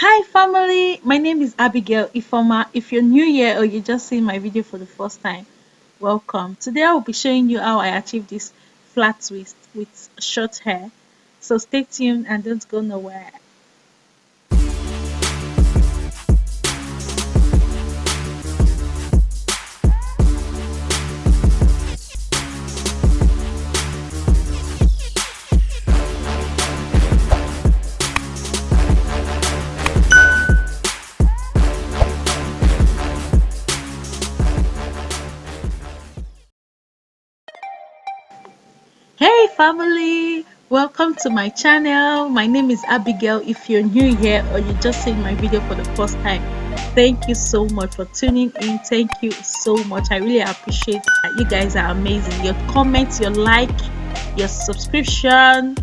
Hi family, my name is Abigail Ifoma. If you're new here or you just seen my video for the first time, welcome. Today I will be showing you how I achieved this flat twist with short hair. So stay tuned and don't go nowhere. Hey family, welcome to my channel. My name is Abigail. If you're new here or you just seen my video for the first time, thank you so much for tuning in. Thank you so much. I really appreciate that. You guys are amazing. Your comments, your like, your subscription,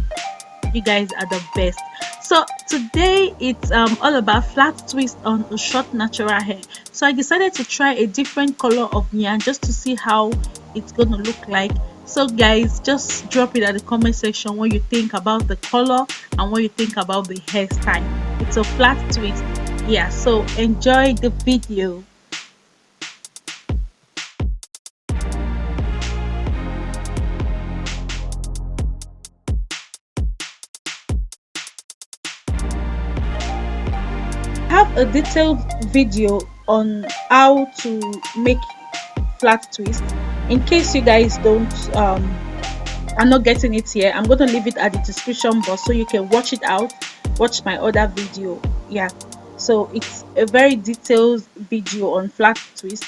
you guys are the best. So today it's all about flat twist on a short natural hair. So I decided to try a different color of yarn just to see how it's gonna look like. So guys, just drop it at the comment section what you think about the color and what you think about the hairstyle. It's a flat twist. Yeah, so enjoy the video. I have a detailed video on how to make flat twist. In case you guys don't are not getting it here, I'm going to leave it at the description box so you can watch it out, watch my other video. Yeah, so it's a very detailed video on flat twist.